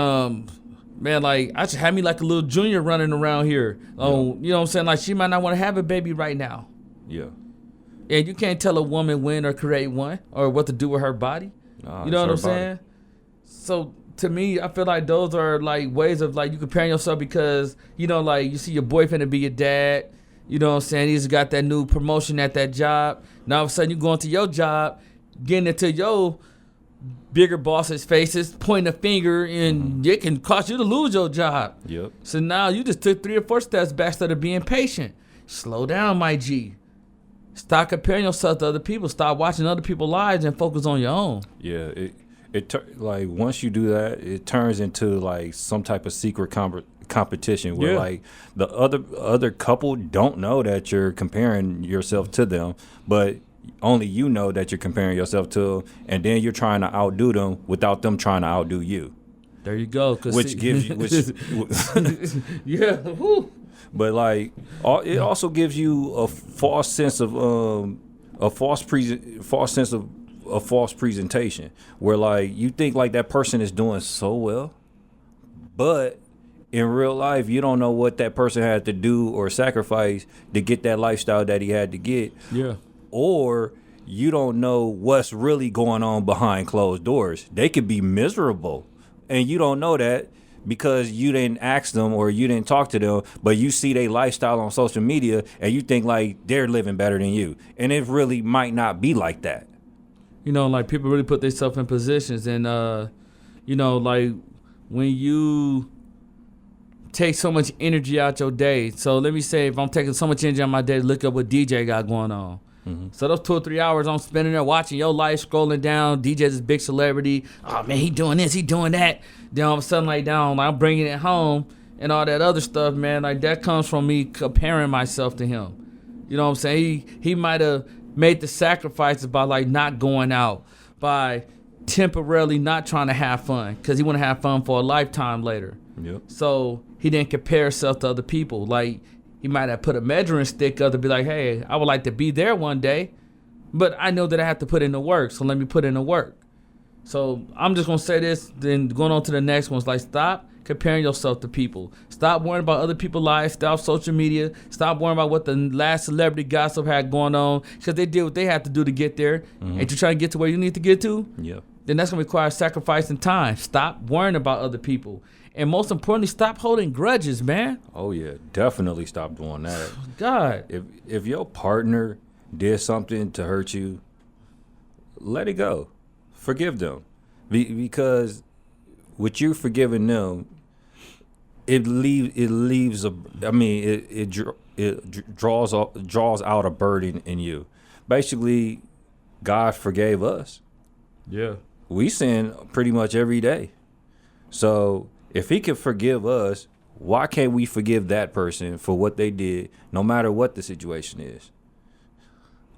Speaker 2: I should have me like a little junior running around here. You know what I'm saying? Like, she might not want to have a baby right now.
Speaker 4: Yeah.
Speaker 2: And you can't tell a woman when or create one or what to do with her body. You know what I'm saying? So to me, I feel like those are like ways of like you comparing yourself because, you know, like you see your boyfriend to be your dad. You know what I'm saying? He's got that new promotion at that job. Now all of a sudden you go into your job, getting into your bigger bosses' faces, pointing a finger, and it can cost you to lose your job.
Speaker 4: Yep.
Speaker 2: So now you just took 3 or 4 steps back instead of being patient. Slow down, my G. Stop comparing yourself to other people. Stop watching other people's lives and focus on your own.
Speaker 4: Yeah, like once you do that, it turns into like some type of secret competition where like the other couple don't know that you're comparing yourself to them, but only you know that you're comparing yourself to them, and then you're trying to outdo them without them trying to outdo you.
Speaker 2: There you go.
Speaker 4: Gives you
Speaker 2: yeah. Whew.
Speaker 4: But like, it also gives you a false sense of a false presentation, where like you think like that person is doing so well, but in real life you don't know what that person had to do or sacrifice to get that lifestyle that he had to get.
Speaker 2: Yeah.
Speaker 4: Or you don't know what's really going on behind closed doors. They could be miserable, and you don't know that because you didn't ask them or you didn't talk to them, but you see their lifestyle on social media and you think like they're living better than you. And it really might not be like that.
Speaker 2: You know, like people really put themselves in positions, and you know, like when you take so much energy out your day. So let me say if I'm taking so much energy out my day, look up what DJ got going on. So those 2 or 3 hours I'm spending there watching your life, scrolling down, DJ's this big celebrity. Oh man, he doing this, he doing that. Then all of a sudden, like down, I'm bringing it home and all that other stuff, man. Like that comes from me comparing myself to him. You know what I'm saying? He might have made the sacrifices by like not going out, by temporarily not trying to have fun because he want to have fun for a lifetime later.
Speaker 4: Yep.
Speaker 2: So he didn't compare himself to other people. Like, he might have put a measuring stick up to be like, hey, I would like to be there one day, but I know that I have to put in the work, so let me put in the work. So I'm just going to say this, then going on to the next one. It's like, stop comparing yourself to people. Stop worrying about other people's lives. Stop social media. Stop worrying about what the last celebrity gossip had going on, because they did what they had to do to get there. And you're trying to get to where you need to get to, then that's going to require sacrifice and time. Stop worrying about other people. And most importantly, stop holding grudges, man.
Speaker 4: Oh yeah, definitely stop doing that.
Speaker 2: God.
Speaker 4: If your partner did something to hurt you, let it go. Forgive them. Because with you forgiving them, it draws out a burden in you. Basically, God forgave us.
Speaker 2: Yeah.
Speaker 4: We sin pretty much every day. So if he can forgive us, why can't we forgive that person for what they did, no matter what the situation is?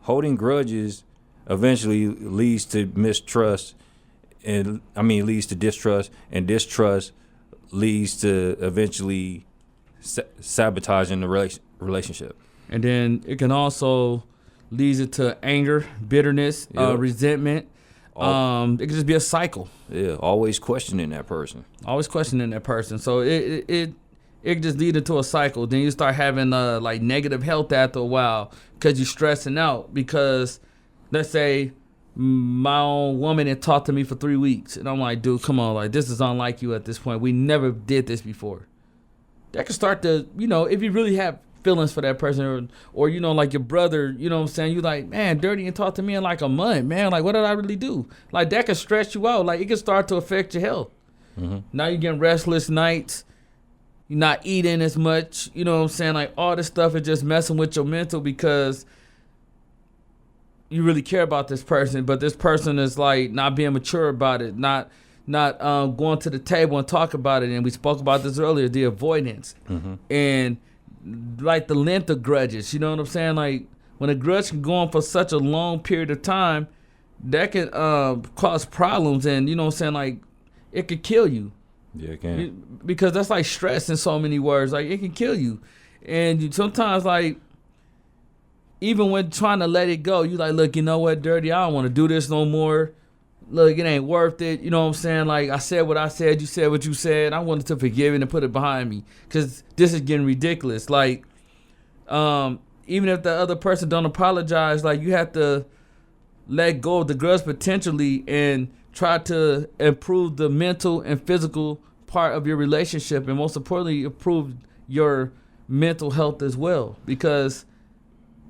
Speaker 4: Holding grudges eventually leads to mistrust, leads to distrust, and distrust leads to eventually sabotaging the relationship.
Speaker 2: And then it can also lead it to anger, bitterness, resentment. It could just be a cycle.
Speaker 4: Yeah, always questioning that person.
Speaker 2: So it it just lead into a cycle. Then you start having like negative health after a while because you're stressing out. Because let's say my own woman had talked to me for 3 weeks, and I'm like, dude, come on, like this is unlike you at this point. We never did this before. That can start to, if you really have feelings for that person, or like your brother, you know what I'm saying, you like, man, Dirty ain't talked to me in like a month, man, like what did I really do? Like that can stress you out. Like it can start to affect your health. Now you're getting restless nights, you're not eating as much, you know what I'm saying, like all this stuff is just messing with your mental because you really care about this person, but this person is like not being mature about it, not going to the table and talk about it. And we spoke about this earlier, the avoidance and like the length of grudges. You know what I'm saying? Like when a grudge can go on for such a long period of time, that can cause problems, and you know what I'm saying, like it could kill you.
Speaker 4: Yeah, it can.
Speaker 2: Because that's like stress in so many words. Like it can kill you, and you sometimes like. Even when trying to let it go, you like, look, you know what, Dirty, I don't want to do this no more. Look, it ain't worth it. You know what I'm saying? Like, I said what I said, you said what you said. I wanted to forgive it and put it behind me because this is getting ridiculous. Like, even if the other person don't apologize, like, you have to let go of the grudge potentially and try to improve the mental and physical part of your relationship, and most importantly, improve your mental health as well, because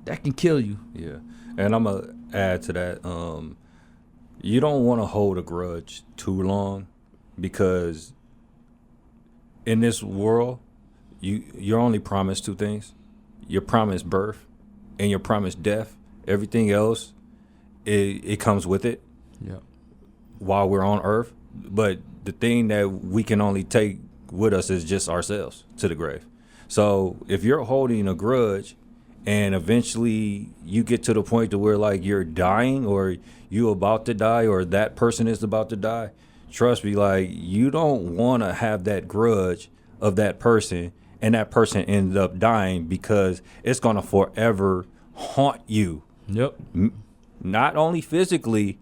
Speaker 2: that can kill you.
Speaker 4: Yeah. And I'm going to add to that. You don't want to hold a grudge too long, because in this world, you're only promised two things. You're promised birth and you're promised death. Everything else, it comes with it.
Speaker 2: Yeah.
Speaker 4: While we're on earth. But the thing that we can only take with us is just ourselves to the grave. So if you're holding a grudge, and eventually you get to the point to where like you're dying, or you about to die, or that person is about to die, trust me, like you don't want to have that grudge of that person and that person ends up dying, because it's going to forever haunt you.
Speaker 2: Yep.
Speaker 4: Not only physically,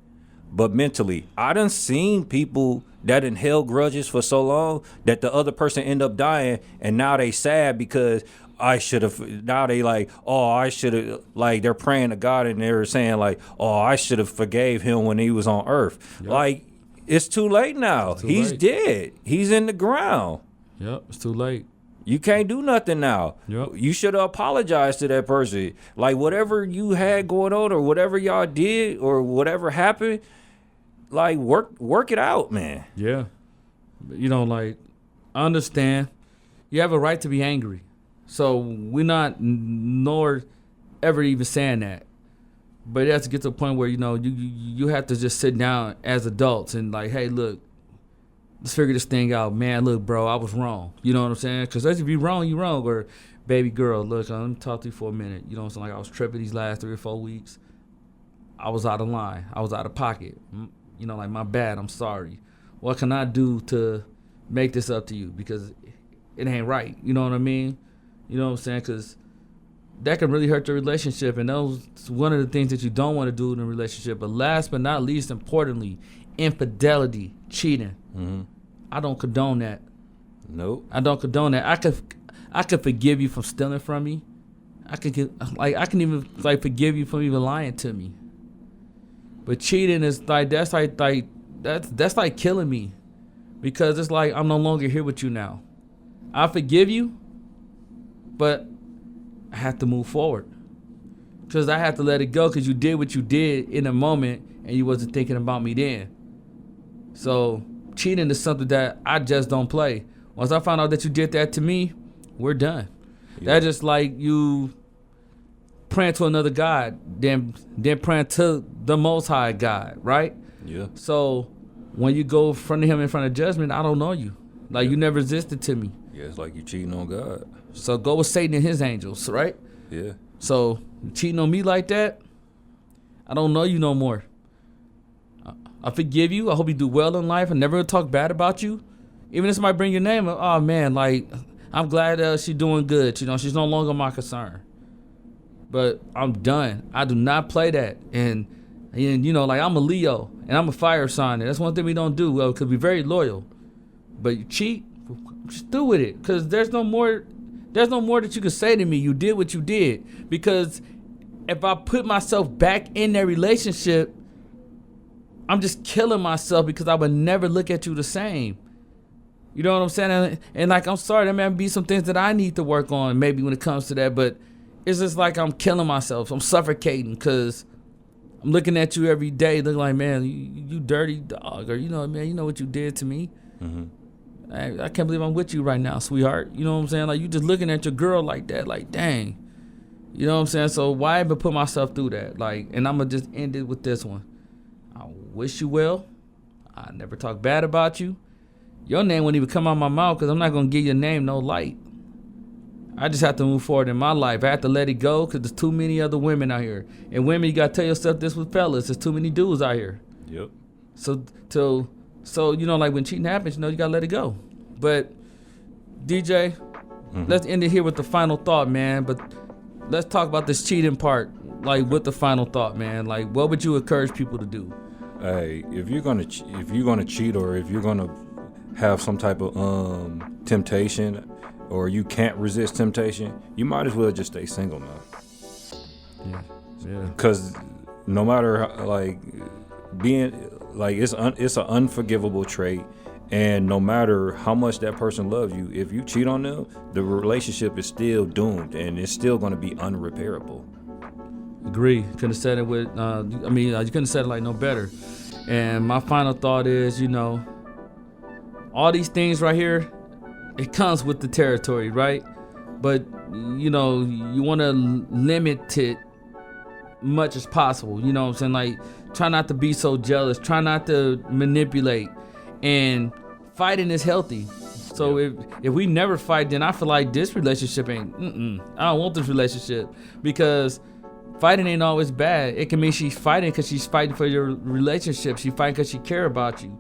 Speaker 4: but mentally. I done seen people that inhale grudges for so long that the other person end up dying, and now they sad because I should have. Now they like, oh, I should have. Like they're praying to God and they're saying like, oh, I should have forgave him when he was on earth. Yep. Like it's too late now. He's dead. He's in the ground.
Speaker 2: Yep, it's too late.
Speaker 4: You can't do nothing now.
Speaker 2: Yep.
Speaker 4: You should have apologized to that person. Like whatever you had going on, or whatever y'all did, or whatever happened, like work it out, man.
Speaker 2: Yeah. Like I understand. You have a right to be angry. So we're not nor ever even saying that. But it has to get to a point where, you have to just sit down as adults and like, hey, look, let's figure this thing out. Man, look, bro, I was wrong. You know what I'm saying? Because if you're wrong, you're wrong. Or, baby girl, look, let me talk to you for a minute. You know what I'm saying? Like I was tripping these last 3 or 4 weeks. I was out of line. I was out of pocket. Like my bad. I'm sorry. What can I do to make this up to you? Because it ain't right. You know what I mean? You know what I'm saying? Because that can really hurt your relationship. And that's one of the things that you don't want to do in a relationship. But last but not least, importantly, infidelity, cheating.
Speaker 4: Mm-hmm.
Speaker 2: I don't condone that.
Speaker 4: Nope.
Speaker 2: I don't condone that. I could forgive you from stealing from me. I can even forgive you from even lying to me. But cheating is that's like killing me, because it's like I'm no longer here with you now. I forgive you, but I have to move forward, because I have to let it go, because you did what you did in a moment and you wasn't thinking about me then. So cheating is something that I just don't play. Once I found out that you did that to me, we're done. Yeah. That's just like you praying to another God, then praying to the Most High God, right?
Speaker 4: Yeah.
Speaker 2: So when you go in front of him in front of judgment, I don't know you. Like you never existed to me.
Speaker 4: Yeah, it's like you cheating on God.
Speaker 2: So go with Satan and his angels, right?
Speaker 4: Yeah.
Speaker 2: So cheating on me like that, I don't know you no more. I forgive you. I hope you do well in life. I never gonna talk bad about you. Even if somebody bring your name up, oh man, like I'm glad she's doing good. She's no longer my concern. But I'm done. I do not play that. And like I'm a Leo and I'm a fire sign. And that's one thing we don't do. Well, because we're very loyal. But you cheat, I'm just through with it, because there's no more that you can say to me. You did what you did. Because if I put myself back in that relationship, I'm just killing myself, because I would never look at you the same. You know what I'm saying? And like, I'm sorry, there may be some things that I need to work on maybe when it comes to that, but it's just like I'm killing myself. I'm suffocating, because I'm looking at you every day, looking like, man, you dirty dog, or, man, you know what you did to me. Mm-hmm. I can't believe I'm with you right now, sweetheart. You know what I'm saying? Like, you just looking at your girl like that, like, dang. You know what I'm saying? So why even put myself through that? Like, and I'm going to just end it with this one. I wish you well. I never talk bad about you. Your name wouldn't even come out my mouth, because I'm not going to give your name no light. I just have to move forward in my life. I have to let it go, because there's too many other women out here. And women, you got to tell yourself this with fellas. There's too many dudes out here.
Speaker 4: Yep.
Speaker 2: So like when cheating happens, you got to let it go. But, DJ, let's end it here with the final thought, man. But let's talk about this cheating part, like with the final thought, man. Like, what would you encourage people to do?
Speaker 4: Hey, if you're gonna cheat, or if you're gonna have some type of temptation, or you can't resist temptation, you might as well just stay single now.
Speaker 2: Yeah.
Speaker 4: Because no matter how, like, being like, it's an unforgivable trait, and no matter how much that person loves you, if you cheat on them, the relationship is still doomed, and it's still going to be unrepairable.
Speaker 2: Agree. Couldn't have said it with. You couldn't have said it like no better. And my final thought is, all these things right here, it comes with the territory, right? But you want to limit it much as possible. You know what I'm saying? Like, try not to be so jealous. Try not to manipulate. And fighting is healthy. So if we never fight, then I feel like this relationship ain't. I don't want this relationship, because fighting ain't always bad. It can mean she's fighting because she's fighting for your relationship. She's fighting because she care about you.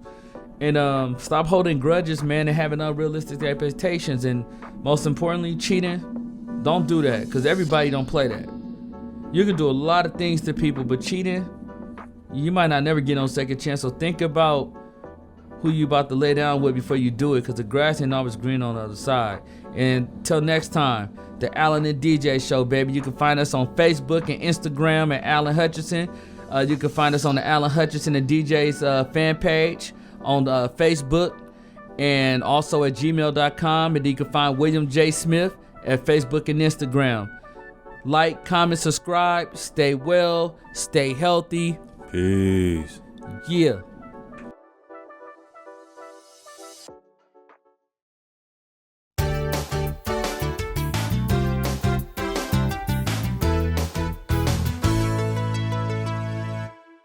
Speaker 2: And stop holding grudges, man, and having unrealistic expectations. And most importantly, cheating, don't do that, because everybody don't play that. You can do a lot of things to people, but cheating, you might not never get on second chance. So think about who you about to lay down with before you do it, because the grass ain't always green on the other side. And till next time, the Alan and DJ Show, baby. You can find us on Facebook and Instagram at Alan Hutchinson. You can find us on the Alan Hutchinson and DJ's fan page on Facebook, and also at gmail.com. And you can find William J. Smith at Facebook and Instagram. Like, comment, subscribe. Stay well. Stay healthy.
Speaker 4: Peace.
Speaker 2: Yeah.